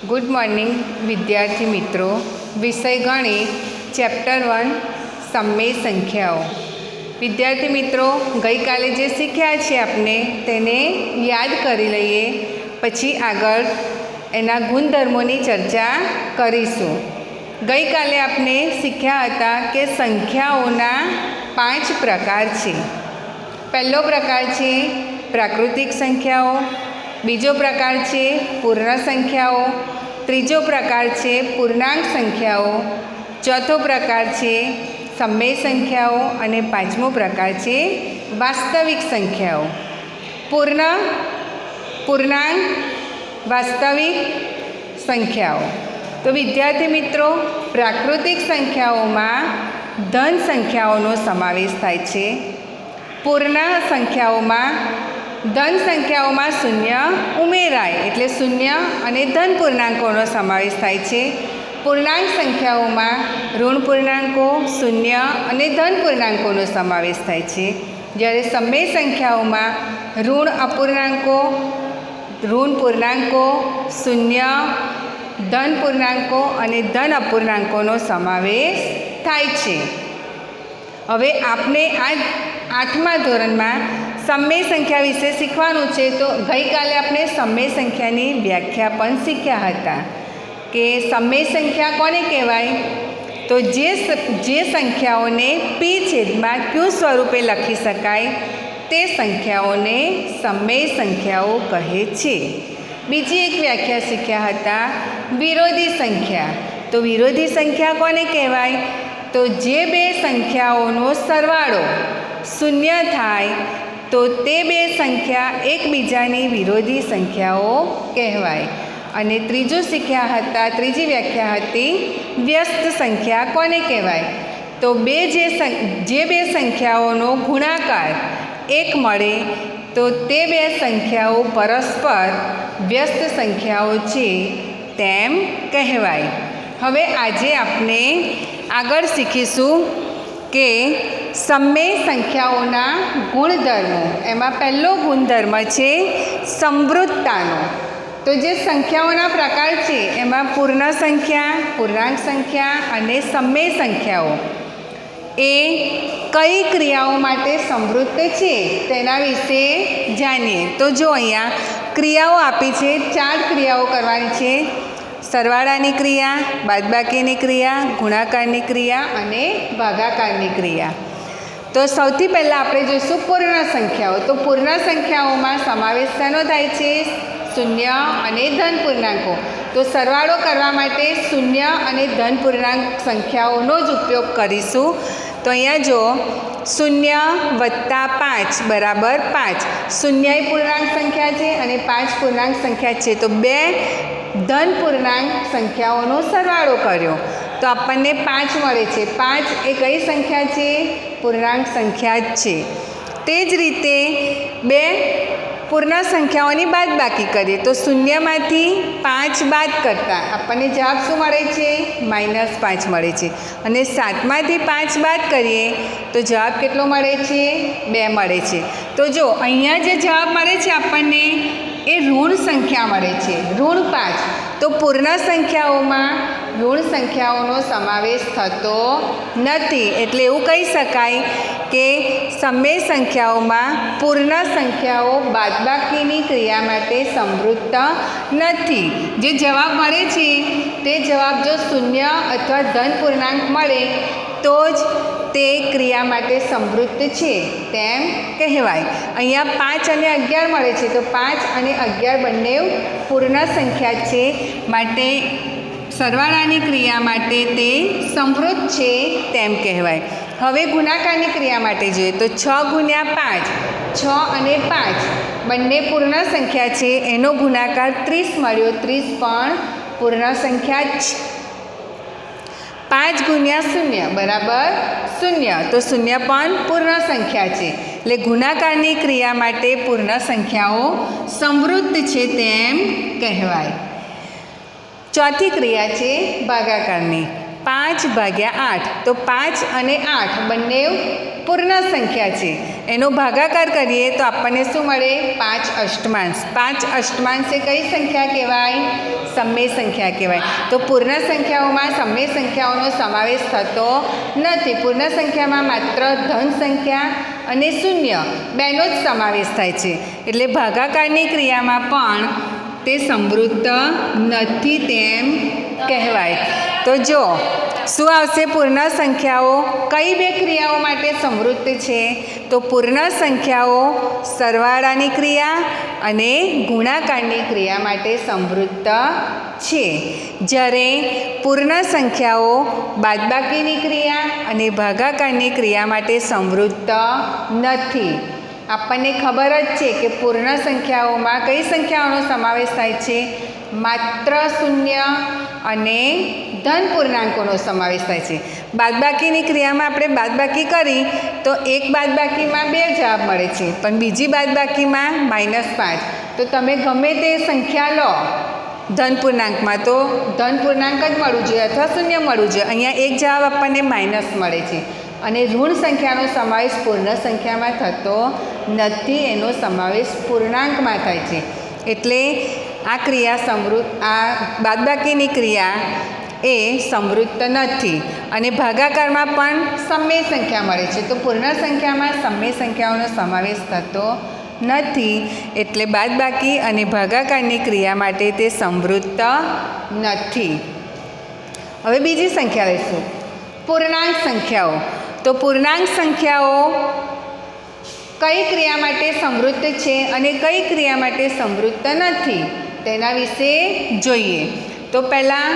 Good morning विद्यार्थी मित्रों। विषय गणित चैप्टर 1 सममेय संख्याओं। विद्यार्थी मित्रों, गई काले जे शीख्या छे आपने तेने याद करी लईए, पछी आगळ एना गुणधर्मोनी चर्चा करीशुं। गई काले आपने शीख्या हता के संख्याओना 5 प्रकार छे। पहलो प्रकार छे प्राकृतिक संख्याओं, बीजो प्रकार छे पूर्ण संख्याओं, तीजो प्रकार छे पूर्णांक संख्याओं, चौथो प्रकार छे सममेय संख्याओं अने पांचमो प्रकार छे वास्तविक संख्याओं। पूर्ण, पूर्णांक, वास्तविक संख्याओं। तो विद्यार्थी मित्रों, प्राकृतिक संख्याओं में धन संख्याओं समावेश थाय छे। पूर्ण संख्याओं में धन संख्याओं में शून्य उमेराय एटले शून्य अने धन पूर्णांकों समावेश थाय छे। पूर्णांक संख्याओं में ऋण पूर्णांकों, शून्य अने धन पूर्णांकों समावेश थाय छे। ज्यारे सममेय संख्याओं में ऋण अपूर्णांकों, ऋण पूर्णांकों, शून्य, धन पूर्णांकों अने धन अपूर्णांकों समावेश थाय छे। हवे आपने आज 8मा धोरण में सममेय संख्या विषे शीखवानुं छे। तो गई काले आपने सममेय संख्यानी व्याख्या पण शीख्या हता के सममेय संख्या कोने कहेवाय। तो जे संख्याओने पी छेदमां क्यू स्वरूपे लखी शकाय ते संख्याओने सममेय संख्याओ कहे छे। बीजी एक व्याख्या शीख्या हता विरोधी संख्या। तो विरोधी संख्या कोने कहेवाय। तो जे बे संख्याओनो सरवाळो शून्य थाय तो ते बे संख्या एकबीजानी विरोधी संख्याओ कहेवाय। अने त्रीजो शीख्या हता, त्रीजी व्याख्या हती व्यस्त संख्या कोने कहेवाय। तो जे बे संख्याओनो गुणाकार एक मळे तो ते बे संख्याओ परस्पर व्यस्त संख्याओ छे तेम कहेवाय। हवे आजे आपने आगळ शीखीशुं के सममेय संख्याओना गुणधर्मो। एमां पहलो गुणधर्म छे समृद्धतानो। तो जे संख्याओना प्रकार छे एमां पूर्ण संख्या, पूर्णांक संख्या अने सममेय संख्याओ ए कई क्रियाओं माटे समृद्ध छे तेना विषे जाणीए। तो जो अहींया क्रियाओ आपी छे, 4 क्रियाओ करवानी छे। सरवाळानी क्रिया, बादबाकीनी क्रिया, गुणाकारनी क्रिया अने भागाकारनी क्रिया। तो सौथी पहला आपणे जोईशुं पूर्ण संख्याओ। तो पूर्ण संख्याओं में समावेश शेनो थाय छे शून्य अने धन पूर्णांकों। तो सरवाळो करवा माटे शून्य अने धन पूर्णांक संख्याओनो ज उपयोग करीशुं। तो अहींया जो 0 + 5 बराबर 5। शून्य पूर्णांक संख्या है और 5 पूर्णांक संख्या है। तो बे धन पूर्णांक संख्याओं सरवाळो कर्यो तो आपने 5 मळे छे। 5 ए कई संख्या है? पूर्णांक संख्या है। तेज रीते बे पूर्ण संख्याओनी बादबाकी करिए तो शून्यमांथी 5 बाद करता आपने जवाब शुं मळे छे? -5 मळे छे। अने 7मांथी 5 बाद करिए तो जवाब केटलो मळे छे? 2 मळे छे। तो जो अहींया जे जवाब मळे छे आपने ए ऋण संख्या मळे छे, ऋण 5। तो पूर्ण संख्याओं में ऋण संख्याओं समावेश थतो नथी। एटले एवुं कही शकाय के सममेय संख्याओं में पूर्ण संख्याओं बादबाकीनी क्रिया माटे समृद्ध नथी। जे जवाब मळे छे ते जवाब जो शून्य अथवा धन पूर्णांक मळे तो ज ते क्रिया माटे समृद्ध छे तेम कहेवाय। अहींया 5 અને 11 मळे छे। तो 5 અને 11 बंने पूर्ण संख्या छे माटे सरवाळानी क्रिया माटे ते समृद्ध छे तेम कहेवाय। हवे गुणाकारनी क्रिया माटे जोईए तो 6 × 5, 6 અને 5 बंने पूर्ण संख्या छे एनो गुणाकार 30 मळ्यो। 30 पण पूर्ण संख्या ज। 5 × 0 बराबर 0। तो 0 पण पूर्ण संख्या है। એટલે ગુણાકારની ક્રિયા માટે પૂર્ણ સંખ્યાઓ સમૃદ્ધ છે તેમ કહેવાય। ચોથી ક્રિયા છે ભાગાકારની। 5/8, તો 5 અને 8 બંને પૂર્ણ સંખ્યા છે. એનો ભાગાકાર કરીએ તો આપણને શું મળે? 5 અષ્ટમાંશ. 5 અષ્ટમાંશ એ કઈ સંખ્યા કહેવાય? સમય સંખ્યા કહેવાય. તો પૂર્ણ સંખ્યાઓમાં સમય સંખ્યાઓનો સમાવેશ થતો નથી. પૂર્ણ સંખ્યામાં માત્ર ધન સંખ્યા અને શૂન્ય બેનો જ સમાવેશ થાય છે. એટલે ભાગાકારની ક્રિયામાં પણ તે સમૃદ્ધ નથી તેમ કહેવાય. તો જો શું આવશે? પૂર્ણ સંખ્યાઓ કઈ બે ક્રિયાઓ માટે સમૃદ્ધ છે? તો પૂર્ણ સંખ્યાઓ સરવાળાની ક્રિયા અને ગુણાકારની ક્રિયા માટે સમૃદ્ધ છે. જ્યારે પૂર્ણ સંખ્યાઓ બાદબાકીની ક્રિયા અને ભાગાકારની ક્રિયા માટે સમૃદ્ધ નથી. આપણને ખબર જ છે કે પૂર્ણ સંખ્યાઓમાં કઈ સંખ્યાઓનો સમાવેશ થાય છે? માત્ર શૂન્ય અને ધન પૂર્ણાંકોનો સમાવેશ થાય છે. બાદબાકીની ક્રિયામાં આપણે બાદબાકી કરી તો એક બાદબાકીમાં 2 જવાબ મળે છે, પણ બીજી બાદબાકીમાં -5. તો તમે ગમે તે સંખ્યા લો ધન પૂર્ણાંકમાં તો ધન પૂર્ણાંક જ મળવું જોઈએ અથવા શૂન્ય મળવું જોઈએ. અહીંયા એક જવાબ આપણને માઇનસ મળે છે. અને ઋણ સંખ્યાનો સમાવેશ પૂર્ણ સંખ્યામાં થતો નથી, એનો સમાવેશ પૂર્ણાંકમાં થાય છે. એટલે આ ક્રિયા આ બાદબાકીની ક્રિયા એ સમૃદ્ધ નથી. અને ભાગાકારમાં પણ સમય સંખ્યા મળે છે, તો પૂર્ણ સંખ્યામાં સમય સંખ્યાઓનો સમાવેશ થતો નથી. એટલે બાદબાકી અને ભાગાકારની ક્રિયા માટે તે સમૃદ્ધ નથી. હવે બીજી સંખ્યા લઈશું, પૂર્ણાંક સંખ્યાઓ. તો પૂર્ણાંક સંખ્યાઓ કઈ ક્રિયા માટે સમૃદ્ધ છે અને કઈ ક્રિયા માટે સમૃદ્ધ નથી તેના વિશે જોઈએ. તો પહેલાં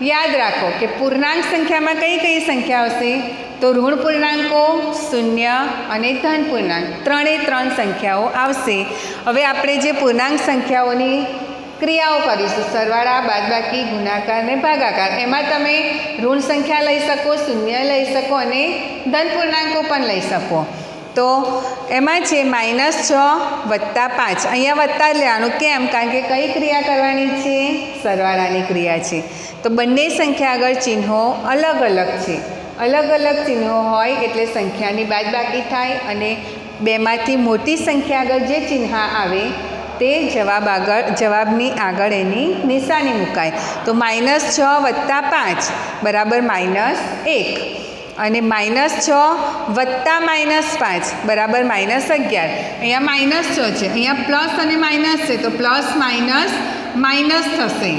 યાદ રાખો કે પૂર્ણાંક સંખ્યામાં કઈ કઈ સંખ્યા હશે? તો ઋણ પૂર્ણાંકો, શૂન્ય અને ધન પૂર્ણાંક, 3 સંખ્યાઓ આવશે. હવે આપણે જે પૂર્ણાંક સંખ્યાઓની ક્રિયાઓ કરીશું, સરવાળા, બાદબાકી, ગુણાકાર અને ભાગાકાર, એમાં તમે ઋણ સંખ્યા લઈ શકો, શૂન્ય લઈ શકો અને ધન પૂર્ણાંકો પણ લઈ શકો. તો એમાં છે -6 + 5. અહીંયા વત્તા લેવાનું. કેમ? કારણ કે કઈ ક્રિયા કરવાની છે? સરવાળાની ક્રિયા છે. તો બંને સંખ્યા આગળ ચિહ્નો અલગ અલગ છે. અલગ અલગ ચિહ્નો હોય એટલે સંખ્યાની બાદબાકી થાય અને બેમાંથી મોટી સંખ્યા આગળ જે ચિહ્ન આવે તે જવાબની આગળ એની નિશાની મુકાય. તો -6 + 5 બરાબર -1 અને -6 + -5 બરાબર -11. અહીંયા -6 છે, અહીંયા પ્લસ અને માઇનસ છે, તો પ્લસ માઇનસ માઇનસ થશે.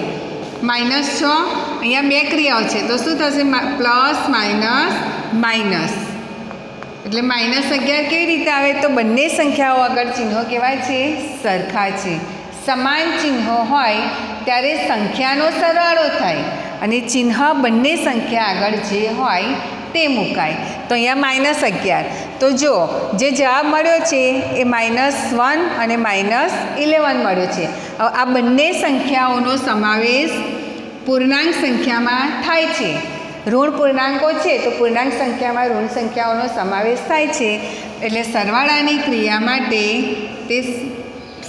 -6 અહીંયા 2 ક્રિયાઓ છે, તો શું થશે? પ્લસ માઇનસ માઇનસ, એટલે -11 કેવી રીતે આવે? તો બંને સંખ્યાઓ આગળ ચિહ્નો કેવા છે? સરખા છે. સમાન ચિહ્નો હોય ત્યારે સંખ્યાનો સરવાળો થાય અને ચિહ્ન બંને સંખ્યા આગળ જે હોય તે મુકાય. તો અહીંયા -11. તો જો જે જવાબ મળ્યો છે એ -1 અને -11 મળ્યો છે. હવે આ બંને સંખ્યાઓનો સમાવેશ પૂર્ણાંક સંખ્યામાં થાય છે. ઋણ પૂર્ણાંકો છે તો પૂર્ણાંક સંખ્યામાં ઋણ સંખ્યાઓનો સમાવેશ થાય છે. એટલે સરવાળાની ક્રિયા માટે તે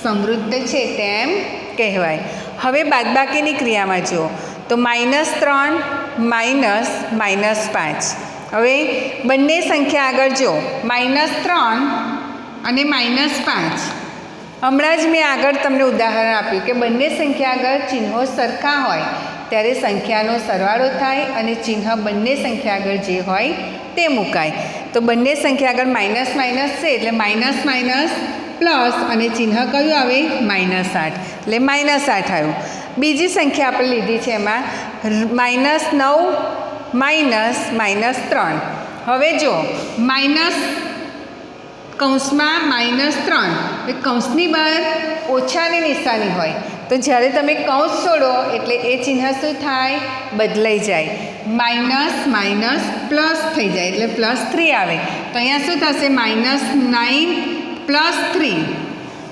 સમૃદ્ધ છે તેમ કહેવાય. હવે બાદબાકીની ક્રિયામાં જુઓ તો -3 -5. હવે બંને સંખ્યા આગળ જો -3 અને -5. હમણાં જ મેં આગળ તમને ઉદાહરણ આપ્યું કે બંને સંખ્યા આગળ ચિહ્નો સરખા હોય ત્યારે સંખ્યાનો સરવાળો થાય અને ચિહ્ન બંને સંખ્યા આગળ જે હોય તે મુકાય. તો બંને સંખ્યા આગળ માઇનસ છે એટલે માઇનસ પ્લસ અને ચિહ્ન કયું આવે? -8. એટલે -8 આવ્યું. બીજી સંખ્યા આપણે લીધી છે એમાં -9 -3. હવે જો કૌંસમાં -3 એ કૌંસની બહાર ઓછાની નિશાની હોય તો જ્યારે તમે કૌંસ છોડો એટલે એ ચિહ્ન શું થાય? બદલાઈ જાય. માઇનસ પ્લસ થઈ જાય એટલે +3 આવે. તો અહીંયા શું થશે? -9 + 3.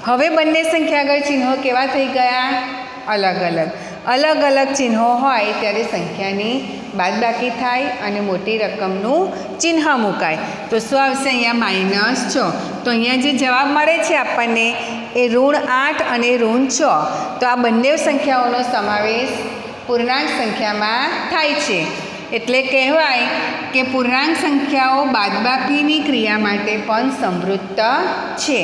હવે બંને સંખ્યા આગળ ચિહ્નો કેવા થઈ ગયા? અલગ અલગ ચિહ્નો હોય ત્યારે સંખ્યાની બાદબાકી થાય અને મોટી રકમનું ચિહ્ન મુકાય. તો શું આવશે? અહીંયા -6. તો અહીંયા જે જવાબ મળે છે આપણને એ -8 અને -6. તો આ બંને સંખ્યાઓનો સમાવેશ પૂર્ણાંક સંખ્યામાં થાય છે. એટલે કહેવાય કે પૂર્ણાંક સંખ્યાઓ બાદબાકીની ક્રિયા માટે પણ સમૃદ્ધ છે.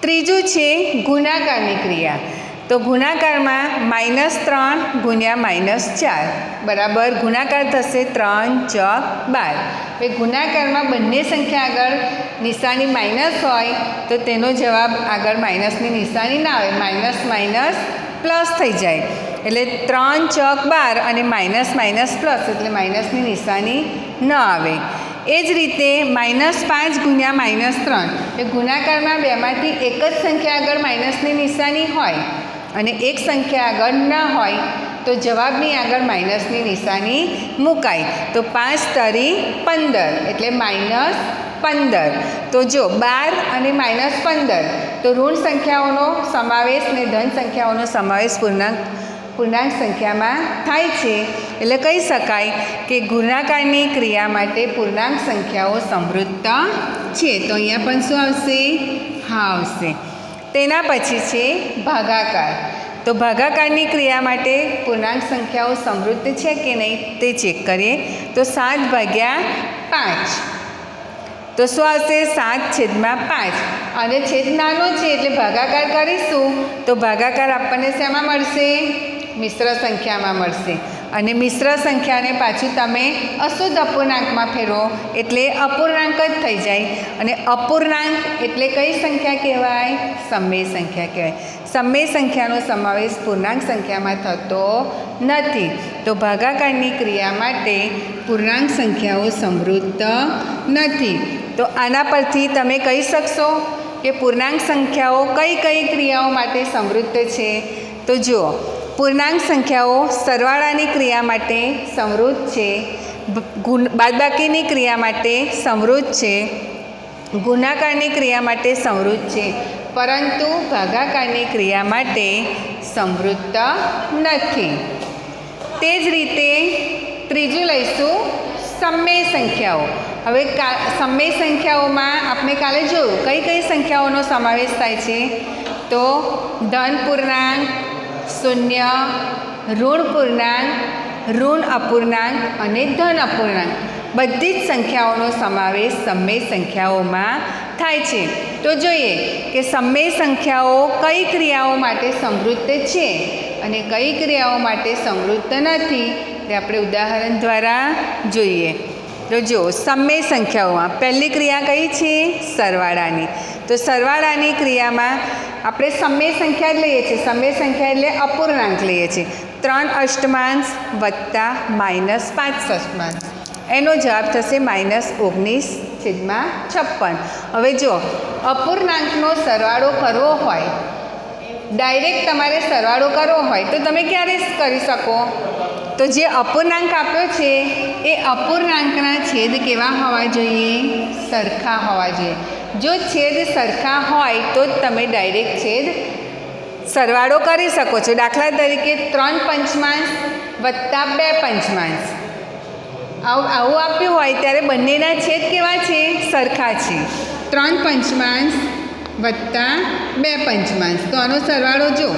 ત્રીજું છે ગુણાકારની ક્રિયા. તો ગુણાકારમાં -3 ગુણ્યા -4 બરાબર ગુણાકાર થશે 3 ચોક 12. હવે ગુણાકારમાં બંને સંખ્યા આગળ નિશાની માઇનસ હોય તો તેનો જવાબ આગળ માઇનસની નિશાની ના આવે, માઇનસ માઇનસ પ્લસ થઈ જાય. એટલે 3 ચોક 12 અને માઇનસ માઇનસ પ્લસ એટલે માઇનસની નિશાની ન આવે. એ જ રીતે -5 ગુણ્યા -3 એ ગુણાકારમાં બેમાંથી એક જ સંખ્યા આગળ માઇનસની નિશાની હોય અને એક સંખ્યા આગળ ના હોય તો જવાબની આગળ માઇનસની નિશાની મુકાય. તો 5 તારી 15 એટલે -15. તો જો 12 અને -15 તો ઋણ સંખ્યાઓનો સમાવેશ ને ધન સંખ્યાઓનો સમાવેશ પૂર્ણાંક સંખ્યામાં થાય છે. એટલે કહી શકાય કે ગુણાકારની ક્રિયા માટે પૂર્ણાંક સંખ્યાઓ સમૃદ્ધ છે. તો અહીંયા પણ શું આવશે? હા આવશે. તેના પછી છે ભાગાકાર. તો ભાગાકારની ક્રિયા માટે પૂર્ણાંક સંખ્યાઓ સમૃદ્ધ છે કે નહીં તે ચેક કરીએ. તો 7/5 તો શું આવશે? 7/5. અને છેદ નાનો છે એટલે ભાગાકાર કરીશું તો ભાગાકાર આપણને શેમાં મળશે? મિશ્ર સંખ્યામાં મળશે. અને મિશ્ર સંખ્યાને પાછું તમે અશુદ્ધ અપૂર્ણાંકમાં ફેરવો એટલે અપૂર્ણાંક જ થઈ જાય. અને અપૂર્ણાંક એટલે કઈ સંખ્યા કહેવાય? સમય સંખ્યા કહેવાય. સમય સંખ્યાનો સમાવેશ પૂર્ણાંક સંખ્યામાં થતો નથી. તો ભાગાકારની ક્રિયા માટે પૂર્ણાંક સંખ્યાઓ સમૃદ્ધ નથી. તો આના પરથી તમે કહી શકશો કે પૂર્ણાંક સંખ્યાઓ કઈ કઈ ક્રિયાઓ માટે સમૃદ્ધ છે? તો જુઓ, પૂર્ણાંક સંખ્યાઓ સરવાળાની ક્રિયા માટે સમૃદ્ધ છે, બાદબાકીની ક્રિયા માટે સમૃદ્ધ છે, ગુણાકારની ક્રિયા માટે સમૃદ્ધ છે, પરંતુ ભાગાકારની ક્રિયા માટે સમૃદ્ધ નથી. તે જ રીતે ત્રીજું લઈશું સમય સંખ્યાઓ. હવે સમય સંખ્યાઓમાં આપણે કાલે જોયું કઈ કઈ સંખ્યાઓનો સમાવેશ થાય છે. તો ધન પૂર્ણાંક, શૂન્ય, ઋણ પૂર્ણાંક, ઋણ અપૂર્ણાંક અને ધન અપૂર્ણાંક બધી જ સંખ્યાઓનો સમાવેશ સમય સંખ્યાઓમાં થાય છે. તો જોઈએ કે સમય સંખ્યાઓ કઈ ક્રિયાઓ માટે સમૃદ્ધ છે અને કઈ ક્રિયાઓ માટે સમૃદ્ધ નથી તે આપણે ઉદાહરણ દ્વારા જોઈએ. તો જો સમય સંખ્યાઓમાં પહેલી ક્રિયા કઈ છે? સરવાળાની. તો સરવાળાની ક્રિયામાં આપણે સમય સંખ્યા જ લઈએ છીએ. સમય સંખ્યા એટલે અપૂર્ણાંક લઈએ છીએ. 3 અષ્ટમાંશ વત્તા -5 અષ્ટમાંશ એનો જવાબ થશે -19/56. હવે જો અપૂર્ણાંકનો સરવાળો કરવો હોય, ડાયરેક્ટ તમારે સરવાળો કરવો હોય તો તમે ક્યારે કરી શકો? તો જે અપૂર્ણાંક આપ્યો છે એ અપૂર્ણાંકના છેદ કેવા હોવા જોઈએ? સરખા હોવા જોઈએ. જો છેદ સરખા હોય તો જ તમે ડાયરેક્ટ છેદ સરવાળો કરી શકો છો. દાખલા તરીકે 3 પંચમાંશ વત્તા 2 પંચમાંશ આવું આપ્યું હોય ત્યારે બંનેના છેદ કેવા છે? સરખા છે. 3 પંચમાંશ વત્તા 2 પંચમાંશ. તો આનો સરવાળો જો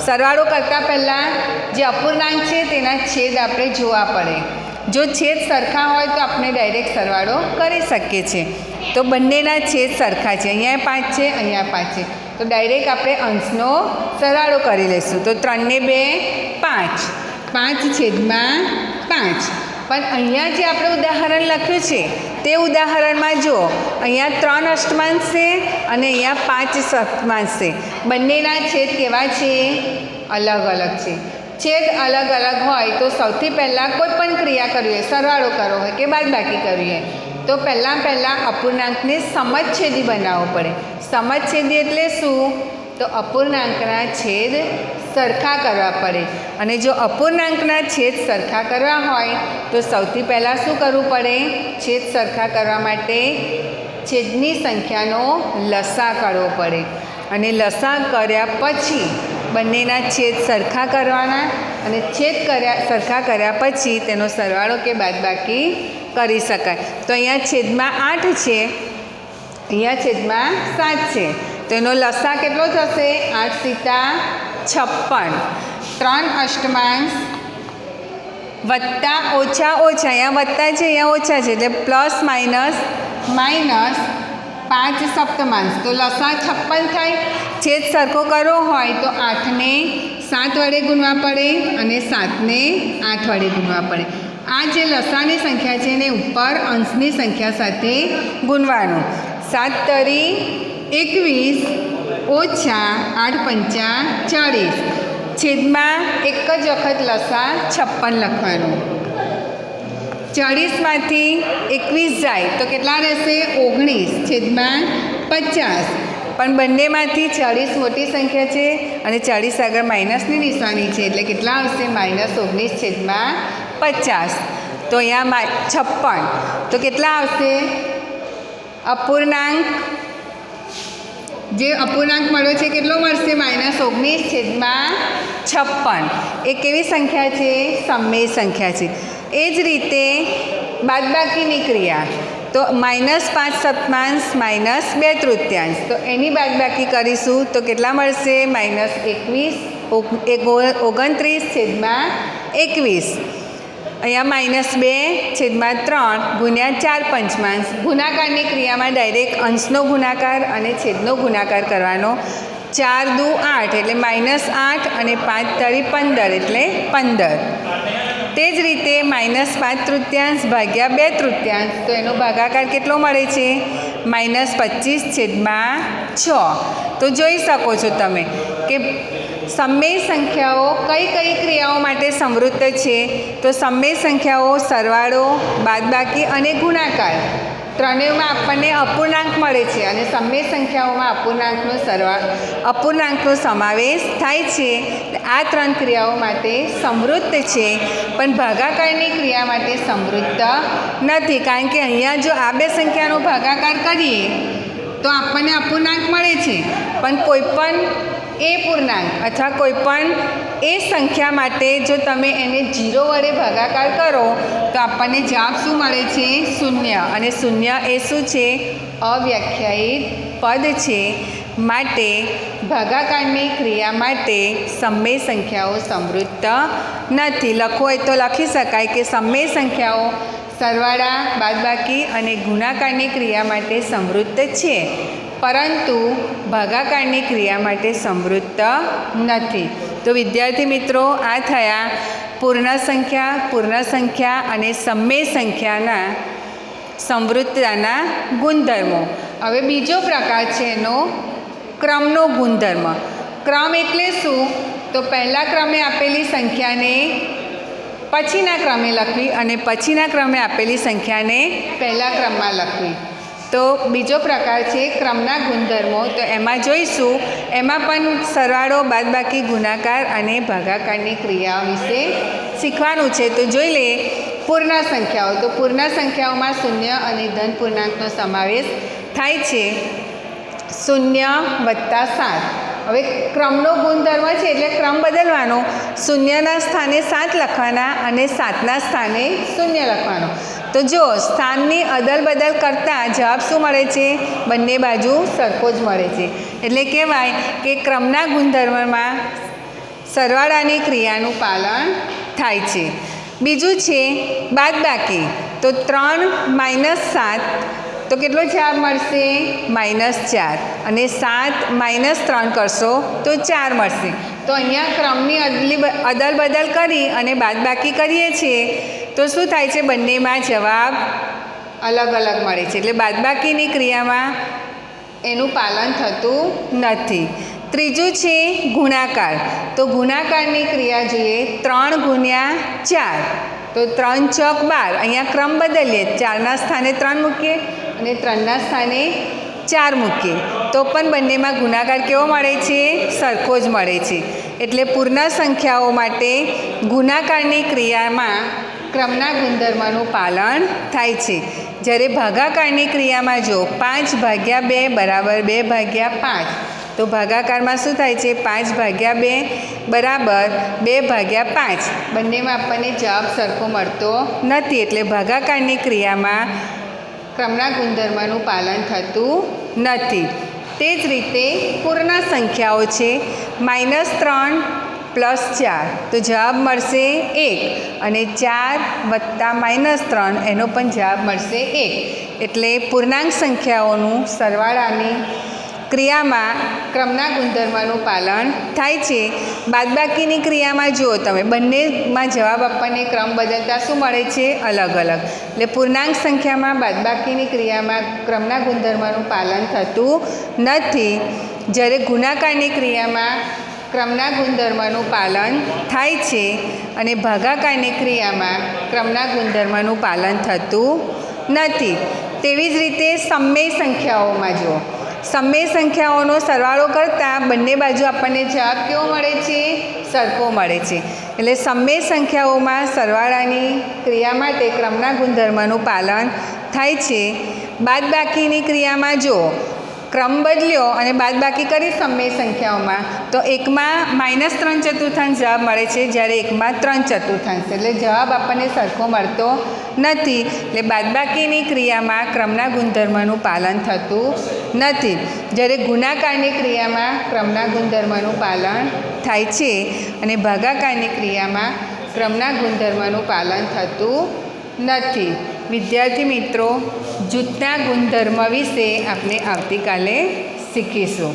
સરવાળો કરતાં પહેલાં જે અપૂર્ણાંક છે તેના છેદ આપણે જોવા પડે. જો છેદ સરખા હોય તો આપણે ડાયરેક્ટ સરવાળો કરી શકીએ છીએ. તો બંનેના છેદ સરખા છે. અહીંયા 5 છે, અહીંયા 5 છે. તો ડાયરેક્ટ આપણે અંશનો સરવાળો કરી લઈશું. તો 3 ને 2 5, 5/5. પણ અહીંયા જે આપણે ઉદાહરણ લખ્યું છે તે ઉદાહરણમાં જો અહીંયા 3 અષ્ટમાંશ છે અને અહીંયા 5 સપ્તમાંશ છે. બંનેના છેદ કેવા છે? અલગ અલગ છે. છેદ અલગ અલગ હોય તો સૌથી પહેલાં કોઈ પણ ક્રિયા કરવી હોય, સરવાળો કરવો હોય કે બાદબાકી કરવી હોય તો પહેલાં અપૂર્ણાંકને સમછેદી બનાવવો પડે. સમછેદી એટલે શું? તો અપૂર્ણાંકના છેદ સરખા કરવા પડે. અને જો અપૂર્ણાંકના છેદ સરખા કરવા હોય તો સૌથી પહેલાં શું કરવું પડે? છેદ સરખા કરવા માટે છેદની સંખ્યાનો લસા કરવો પડે. અને લસા કર્યા પછી બંનેના છેદ સરખા કરવાના અને છેદ સરખા કર્યા પછી તેનો સરવાળો કે બાદબાકી કરી શકાય. તો અહીંયા છેદમાં 8 છે, અહીંયા છેદમાં 7 છે. તો એનો લસા કેટલો થશે? 8 × 56. 3 અષ્ટમાંશ વત્તા ઓછા ઓછા, અહીંયા વત્તા છે અહીંયા ઓછા છે એટલે પ્લસ માઇનસ માઇનસ 5 સપ્તમાંશ, તો લસા 56 થાય. છેદ સરખો કરવો હોય તો 8ને 7 વડે ગુણવા પડે અને 7ને 8 વડે ગુણવા પડે. આ જે લસાની સંખ્યા છે એને ઉપર અંશની સંખ્યા સાથે ગુણવાનું. 7 તરી 21 ઓછા 8 પંચા 40, છેદમાં એક જ વખત લસા 56 લખવાનું. 40માંથી 21 જાય તો કેટલા રહેશે? 19 છેદમાં 50. પણ બંનેમાંથી 40 મોટી સંખ્યા છે અને 40 આગળ માઇનસની નિશાની છે એટલે કેટલા આવશે? -19 છેદમાં 50. તો અહીંયા 56, તો કેટલા આવશે? અપૂર્ણાંક, જે અપૂર્ણાંક મળ્યો છે કેટલો મળશે? -19 છેદમાં 56. એ કેવી સંખ્યા છે? સમમેય સંખ્યા છે. એ જ રીતે બાદબાકીની ક્રિયા, તો -5 સપ્તમાંશ -2 તૃતીયાંશ, તો એની બાદબાકી કરીશું તો કેટલા મળશે? -29 છેદમાં 21. અહીંયા -2 છેદમાં 3 ગુણ્યા 4 પંચમાંશ. ગુણાકારની ક્રિયામાં ડાયરેક્ટ અંશનો ગુણાકાર અને છેદનો ગુણાકાર કરવાનો. 4 દુ 8 એટલે -8 અને 5 તરી 15 એટલે 15. તે જ રીતે -5 તૃતીયાંશ ભાગ્યા 2 તૃતીયાંશ, તો એનો ભાગાકાર કેટલો મળે છે? -25 છેદમાં 6. તો જોઈ શકો છો તમે કે સમમેય સંખ્યાઓ કઈ કઈ ક્રિયાઓ માટે સમૃદ્ધ છે. તો સમમેય સંખ્યાઓ સરવાળો, બાદબાકી અને ગુણાકાર ત્રણેયમાં આપણને અપૂર્ણાંક મળે છે અને સમમેય સંખ્યાઓમાં અપૂર્ણાંકનો સમાવેશ થાય છે. આ 3 ક્રિયાઓ માટે સમૃદ્ધ છે, પણ ભાગાકારની ક્રિયા માટે સમૃદ્ધ નથી. કારણ કે અહીંયા જો આ બે સંખ્યાનો ભાગાકાર કરીએ તો આપણને અપૂર્ણાંક મળે છે, પણ કોઈપણ એ પૂર્ણાંક અથવા કોઈપણ એ સંખ્યા માટે જો તમે એને 0 વડે ભાગાકાર કરો તો આપણને જવાબ શું મળે છે? 0. અને 0 એ શું છે? અવ્યાખ્યાયિત પદ છે. માટે ભાગાકારની ક્રિયા માટે સમમેય સંખ્યાઓ સમૃદ્ધ નથી. લખવું હોય તો લખી શકાય કે સમમેય સંખ્યાઓ સરવાળા, બાદબાકી અને ગુણાકારની ક્રિયા માટે સમૃદ્ધ છે, પરંતુ ભાગાકારની ક્રિયા માટે સમૃદ્ધ નથી. તો વિદ્યાર્થી મિત્રો, આ થયા પૂર્ણ સંખ્યા અને સમમેય સંખ્યાના સમૃદ્ધતાના ગુણધર્મો. હવે બીજો પ્રકાર છે એનો ક્રમનો ગુણધર્મ. ક્રમ એટલે શું? તો પહેલા ક્રમે આપેલી સંખ્યાને પછીના ક્રમે લખવી અને પછીના ક્રમે આપેલી સંખ્યાને પહેલા ક્રમમાં લખવી. તો બીજો પ્રકાર છે ક્રમના ગુણધર્મો. તો એમાં જોઈશું, એમાં પણ સરવાળો, બાદબાકી, ગુણાકાર અને ભાગાકારની ક્રિયાઓ વિશે શીખવાનું છે. તો જોઈ લે પૂર્ણ સંખ્યાઓ. તો પૂર્ણ સંખ્યાઓમાં શૂન્ય અને ધન પૂર્ણાંકનો સમાવેશ થાય છે. 0 વત્તા 7. હવે ક્રમનો ગુણધર્મ છે એટલે ક્રમ બદલવાનો. 0ના સ્થાને 7 લખવાના અને 7ના સ્થાને 0 લખવાનો. તો જો સ્થાનની અદલ બદલ કરતાં જવાબ શું મળે છે? બંને બાજુ સરખો જ મળે છે. એટલે કહેવાય કે ક્રમના ગુણધર્મમાં સરવાળાની ક્રિયાનું પાલન થાય છે. બીજું છે બાદબાકી. તો 3 - 7 તો કેટલો જવાબ મળશે? -4. અને 7 - 3 કરશો તો 4 મળશે. તો અહીંયા ક્રમની અદલ બદલ કરી અને બાદબાકી કરીએ છીએ તો શું થાય છે? બંનેમાં જવાબ અલગ અલગ મળે છે. એટલે બાદબાકીની ક્રિયામાં એનું પાલન થતું નથી. ત્રીજું છે ગુણાકાર. તો ગુણાકારની ક્રિયા જોઈએ. 3 ગુણ્યા 4 તો 3 ચોક 12. અહીંયા ક્રમ બદલીએ. 4ના સ્થાને 3 મૂકીએ અને 3ના સ્થાને 4 મૂકીએ તો પણ બંનેમાં ગુણાકાર કેવો મળે છે? સરખો જ મળે છે. એટલે પૂર્ણ સંખ્યાઓ માટે ગુણાકારની ક્રિયામાં ક્રમના ગુણધર્મનું પાલન થાય છે. જ્યારે ભાગાકારની ક્રિયામાં જો 5/2 બરાબર 2/5, તો ભાગાકારમાં શું થાય છે? 5/2 બરાબર 2/5. બંનેમાં આપણને જવાબ સરખો મળતો નથી. એટલે ભાગાકારની ક્રિયામાં ક્રમના ગુણધર્મનું પાલન થતું નથી. તે જ રીતે પૂર્ણ સંખ્યાઓ છે. -3, +4 તો જવાબ મળશે 1 અને 4 + -3 એનો પણ જવાબ મળશે 1 એટલે પૂર્ણાંક સંખ્યાઓનું સરવાળાની ક્રિયામાં ક્રમના ગુણધર્મનું પાલન થાય છે. બાદબાકીની ક્રિયામાં જુઓ તમે બંનેમાં જવાબ આપણને ક્રમ બદલતા શું મળે છે? અલગ અલગ. એટલે પૂર્ણાંક સંખ્યામાં બાદબાકીની ક્રિયામાં ક્રમના ગુણધર્મનું પાલન થતું નથી, જ્યારે ગુણાકારની ક્રિયામાં ક્રમના ગુણધર્મનું પાલન થાય છે અને ભાગાકારની ક્રિયામાં ક્રમના ગુણધર્મનું પાલન થતું નથી. તેવી જ રીતે સમમેય સંખ્યાઓમાં જુઓ, સમમેય સંખ્યાઓનો સરવાળો કરતાં બંને બાજુ આપણને જવાબ કેવો મળે છે? સરખો મળે છે. એટલે સમમેય સંખ્યાઓમાં સરવાળાની ક્રિયા માટે ક્રમના ગુણધર્મનું પાલન થાય છે. બાદબાકીની ક્રિયામાં જો ક્રમ બદલ્યો અને બાદબાકી કરી સમમેય સંખ્યાઓમાં તો એકમાં -3/4 જવાબ મળે છે, જ્યારે એકમાં 3/4. એટલે જવાબ આપણને સરખો મળતો નથી. એટલે બાદબાકીની ક્રિયામાં ક્રમના ગુણધર્મનું પાલન થતું નથી, જ્યારે ગુણાકારની ક્રિયામાં ક્રમના ગુણધર્મનું પાલન થાય છે અને ભાગાકારની ક્રિયામાં ક્રમના ગુણધર્મનું પાલન થતું નથી. વિદ્યાર્થી મિત્રો, જૂથના ગુણધર્મ વિશે આપણે આવતીકાલે શીખીશું.